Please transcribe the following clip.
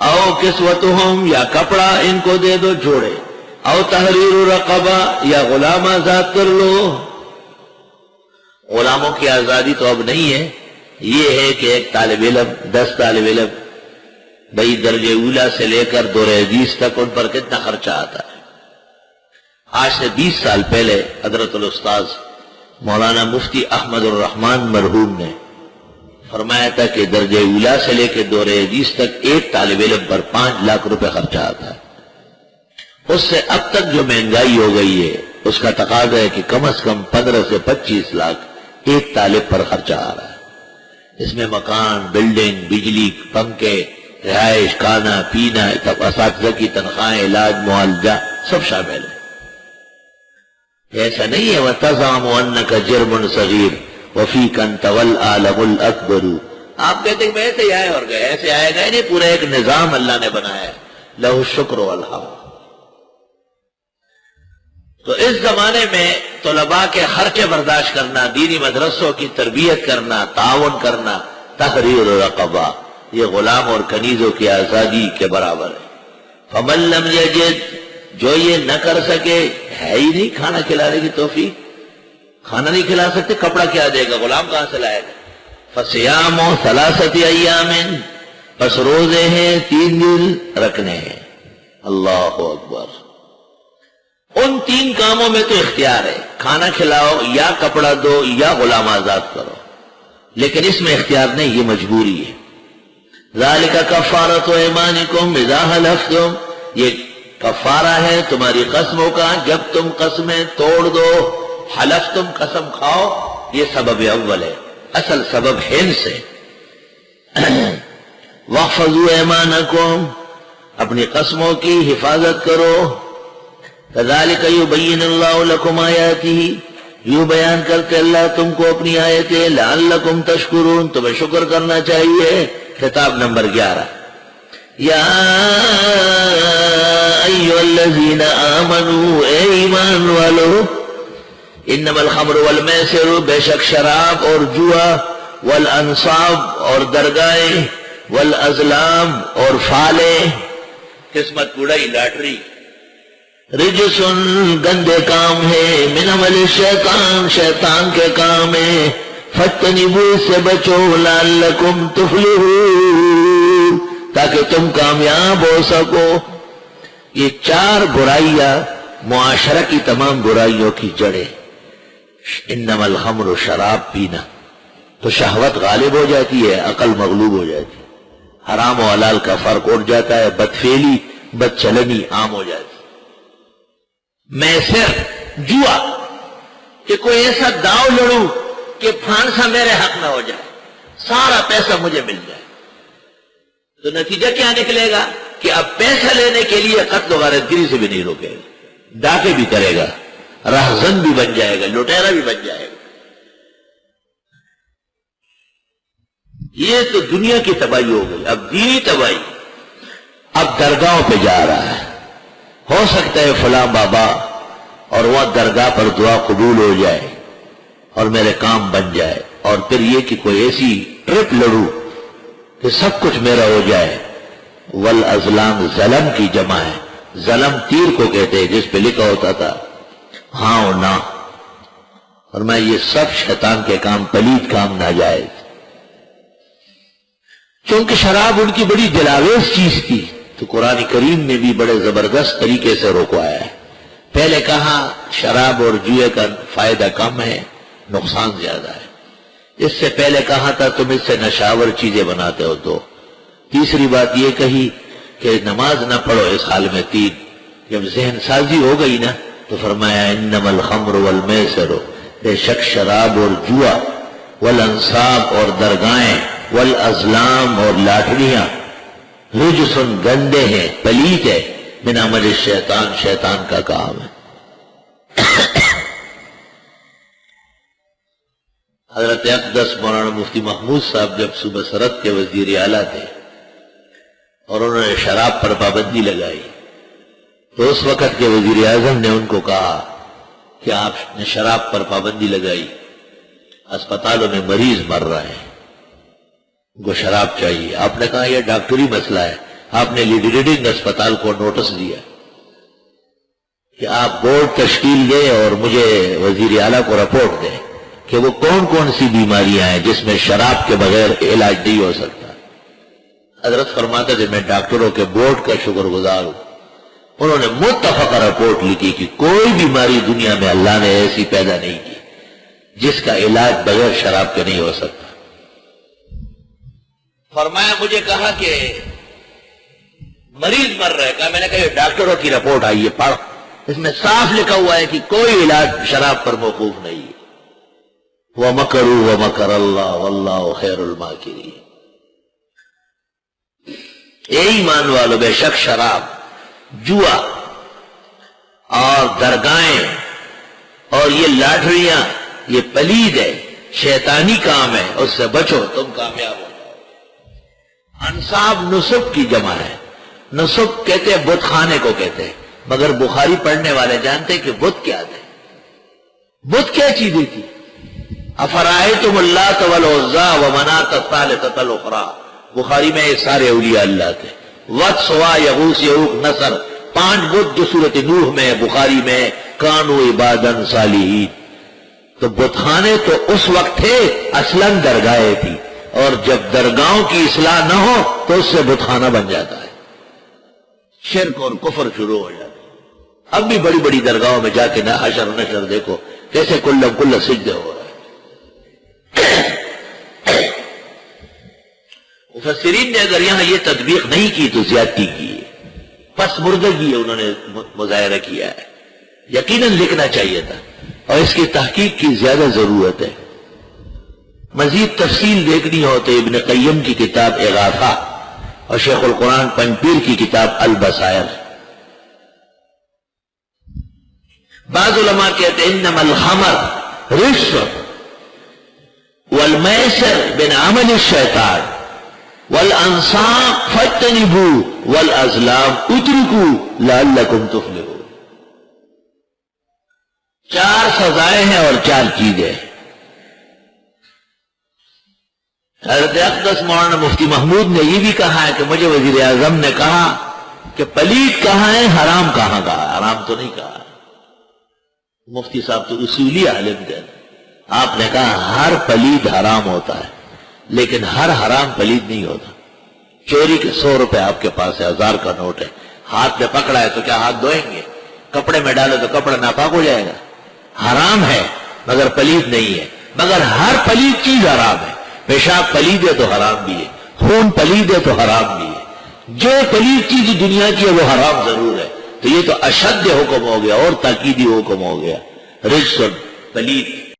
او کسوتہم یا کپڑا ان کو دے دو جوڑے، او تحریر رقبہ یا غلام آزاد کر لو۔ غلاموں کی آزادی تو اب نہیں ہے، یہ ہے کہ ایک طالب علم 10 طالب علم بھئی درجہ اولا سے لے کر دور حدیث تک ان پر کتنا خرچہ آتا ہے۔ آج سے 20 سال پہلے حضرت الاستاذ مولانا مفتی احمد الرحمن مرحوم نے فرمایا تھا کہ درجہ اولا سے لے کے دور حدیث تک ایک طالب علم پر 5 لاکھ روپے خرچہ آتا ہے۔ اس سے اب تک جو مہنگائی ہو گئی ہے اس کا تقاضا ہے کہ کم از کم 15 سے 25 لاکھ ایک طالب پر خرچہ آ رہا ہے۔ اس میں مکان، بلڈنگ، بجلی، پنکھے، رہائش، کھانا پینا، اساتذہ کی تنخواہیں، علاج، معالجہ سب شامل ہے۔ ایسا نہیں ہے وَتَزْعَمُ أَنَّكَ جِرْمٌ صَغِيرٌ وَفِيكَ أَنْتَ وَالْعَالَمُ الْأَكْبَرُ۔ آپ کہتے ہیں کہ ایسے ہی آئے اور گئے، ایسے آئے گئے نہیں، پورا ایک نظام اللہ نے بنایا ہے۔ لَهُ الشُّكْرُ وَالْحَمْدُ۔ تو اس زمانے میں طلباء کے خرچے برداشت کرنا، دینی مدرسوں کی تربیت کرنا، تعاون کرنا، تحریر رقبہ، یہ غلام اور کنیزوں کی آزادی کے برابر ہے۔ فَمَن لَّمْ يَجِدْ، جو یہ نہ کر سکے، ہے ہی نہیں کھانا کھلانے کی توفیق، کھانا نہیں کھلا سکتے، کپڑا کیا دے گا، غلام کہاں سے لائے گا؟ فَصِيَامُ ثَلَاثَةِ أَيَّامٍ، بس روزے ہیں 3 دن رکھنے ہیں۔ اللہ اکبر۔ ان 3 کاموں میں تو اختیار ہے، کھانا کھلاؤ یا کپڑا دو یا غلام آزاد کرو، لیکن اس میں اختیار نہیں، یہ مجبوری ہے۔ ذَلِكَ كَفَّارَةُ أَيْمَانِكُمْ إِذَا حَلَفْتُمْ، یہ کفارہ ہے تمہاری قسموں کا جب تم قسمیں توڑ دو۔ حلفتم، قسم کھاؤ، یہ سبب اول ہے، اصل سبب حنث ہے۔ وَاحْفَظُوا أَيْمَانَكُمْ، اپنی قسموں کی حفاظت کرو۔ كَذَلِكَ يُبَيِّنُ اللَّهُ لَكُمْ آيَاتِهِ، یوں بیان کرتے اللہ تم کو اپنی آیتیں، لَعَلَّكُمْ تَشْكُرُونَ، تمہیں شکر کرنا چاہیے۔ خطاب نمبر 11۔ یا ایھا الذین آمنوا، اے ایمان والو، انما الخمر والمیسر، بے شک شراب اور جوا، والانصاب اور درگاہیں، والازلام اور فالے، قسمت گڑائی لاٹری، رجس گندے کام ہے، من عمل الشیطان، شیطان کے کام ہے، فاجتنبوا، سے بچو، لعلکم تفلحون، تاکہ تم کامیاب ہو سکو۔ یہ 4 برائیاں معاشرہ کی تمام برائیوں کی جڑیں۔ انما الخمر، شراب پینا، تو شہوت غالب ہو جاتی ہے، عقل مغلوب ہو جاتی ہے، حرام و حلال کا فرق اٹھ جاتا ہے، بدفعلی بدچلنی عام ہو جاتی ہے۔ میسر، جوا، کہ کوئی ایسا داؤ لڑوں کہ پھانسا میرے حق نہ ہو جائے، سارا پیسہ مجھے مل جائے، تو نتیجہ کیا نکلے گا کہ اب پیسہ لینے کے لیے قتل و غارت گری سے بھی نہیں روکے گا، ڈاکے بھی کرے گا، رہزن بھی بن جائے گا، لٹیرا بھی بن جائے گا۔ یہ تو دنیا کی تباہی ہو گئی، اب دینی تباہی، اب درگاہوں پہ جا رہا ہے۔ ہو سکتا ہے فلاں بابا اور وہ درگاہ پر دعا قبول ہو جائے اور میرے کام بن جائے، اور پھر یہ کہ کوئی ایسی ٹرپ لڑوں کہ سب کچھ میرا ہو جائے۔ والازلام، ظلم کی جمع ہے، ظلم تیر کو کہتے ہیں جس پہ لکھا ہوتا تھا ہاں اور نہ، اور میں یہ سب شیطان کے کام، پلید کام، ناجائز۔ چونکہ شراب ان کی بڑی دلاویز چیز تھی تو قرآن کریم نے بھی بڑے زبردست طریقے سے روکوایا ہے۔ پہلے کہا شراب اور جوئے کا فائدہ کم ہے، نقصان زیادہ ہے۔ اس سے پہلے کہا تھا تم اس سے نشاور چیزیں بناتے ہو تو۔ تیسری بات یہ کہی کہ نماز نہ پڑھو اس حال میں 3۔ جب ذہن سازی ہو گئی نا تو فرمایا انما الخمر والمیسر، بے شک شراب اور جوا، والانصاب اور درگاہیں، والازلام اور لاٹریاں، رجس گندے ہیں، پلید ہے، من عمل الشیطان، شیطان کا کام ہے۔ حضرت اقدس مولانا مفتی محمود صاحب جب صوبہ سرحد کے وزیر اعلیٰ تھے اور انہوں نے شراب پر پابندی لگائی تو اس وقت کے وزیر اعظم نے ان کو کہا کہ آپ نے شراب پر پابندی لگائی، اسپتالوں میں مریض مر رہے ہیں، ان کو شراب چاہیے۔ آپ نے کہا یہ ڈاکٹری مسئلہ ہے، آپ نے لیڈنگ اسپتال کو نوٹس دیا کہ آپ بورڈ تشکیل دیں اور مجھے وزیر اعلیٰ کو رپورٹ دیں کہ وہ کون کون سی بیماریاں ہیں جس میں شراب کے بغیر علاج نہیں ہو سکتا۔ حضرت فرماتے تھے میں ڈاکٹروں کے بورڈ کا شکر گزار ہوں، انہوں نے متفقہ رپورٹ لکھی کہ کوئی بیماری دنیا میں اللہ نے ایسی پیدا نہیں کی جس کا علاج بغیر شراب کے نہیں ہو سکتا۔ فرمایا مجھے کہا کہ مریض مر رہا ہے، کہا میں نے کہا یہ ڈاکٹروں کی رپورٹ آئی ہے، پڑھ، اس میں صاف لکھا ہوا ہے کہ کوئی علاج شراب پر موقوف نہیں ہے۔ وَمَكَرُوا وَمَكَرَ اللَّهُ وَاللَّهُ خَيْرُ الْمَاكِرِينَ۔ اے ایمان والو، بے شک شراب، جوا اور درگاہیں اور یہ لاٹریاں یہ پلید ہے، شیطانی کام ہے، اس سے بچو، تم کامیاب ہو جاؤ۔ انصاب نصب کی جمع ہے، نصب کہتے ہیں بت خانے کو کہتے ہیں، مگر بخاری پڑھنے والے جانتے کہ بت کیا تھے، بت کیا چیزیں تھی۔ افرائیتم اللات والعزی ومناۃ الثالثۃ الاخری، بخاری میں یہ سارے اولیاء اللہ تھے، وت سوا یغوث یعوق نصر، 5 بت جو سورۃ نوح میں بخاری میں کانوا عبادا صالحین۔ تو بت خانے تو اس وقت تھے، اصلاً درگاہیں تھی، اور جب درگاہوں کی اصلاح نہ ہو تو اس سے بت خانہ بن جاتا ہے، شرک اور کفر شروع ہو جاتا ہے۔ اب بھی بڑی بڑی درگاہوں میں جا کے نہ حشر و نشر دیکھو کیسے کل سجدے ہو رہا ہے۔ مفسرین نے اگر یہاں یہ تطبیق نہیں کی تو زیادتی کی ہے، پس مردگی ہے انہوں نے مظاہرہ کیا ہے، یقیناً لکھنا چاہیے تھا، اور اس کی تحقیق کی زیادہ ضرورت ہے۔ مزید تفصیل دیکھنی ہو تو ابن قیم کی کتاب اغاثہ اور شیخ القرآن پنجپیر کی کتاب البصائر۔ بعض علماء کہتے ہیں انما الخمر رجس والمیسر من عمل الشیطان والانصاب فاجتنبوا والازلام اترکوا لعلکم تفلحون۔ 4 سزائیں ہیں اور 4 چیزیں۔ حضرت اقدس مولانا مفتی محمود نے یہ بھی کہا ہے کہ مجھے وزیر اعظم نے کہا کہ پلید کہاں ہے، حرام کہاں کہا، حرام تو نہیں کہا۔ مفتی صاحب تو اصولی عالم تھے، آپ نے کہا ہر پلید حرام ہوتا ہے لیکن ہر حرام پلید نہیں ہوتا۔ چوری کے 100 روپے آپ کے پاس ہے، 1000 کا نوٹ ہے، ہاتھ میں پکڑا ہے تو کیا ہاتھ دھوئیں گے؟ کپڑے میں ڈالے تو کپڑا ناپاک ہو جائے گا؟ حرام ہے مگر پلید نہیں ہے، مگر ہر پلید چیز حرام ہے۔ پیشاب پلید ہے تو حرام بھی ہے، خون پلید ہے تو حرام بھی ہے، جو پلید چیز دنیا کی ہے وہ حرام ضرور ہے۔ تو یہ تو اشد حکم ہو گیا اور تاکیدی حکم ہو گیا، رجس پلید۔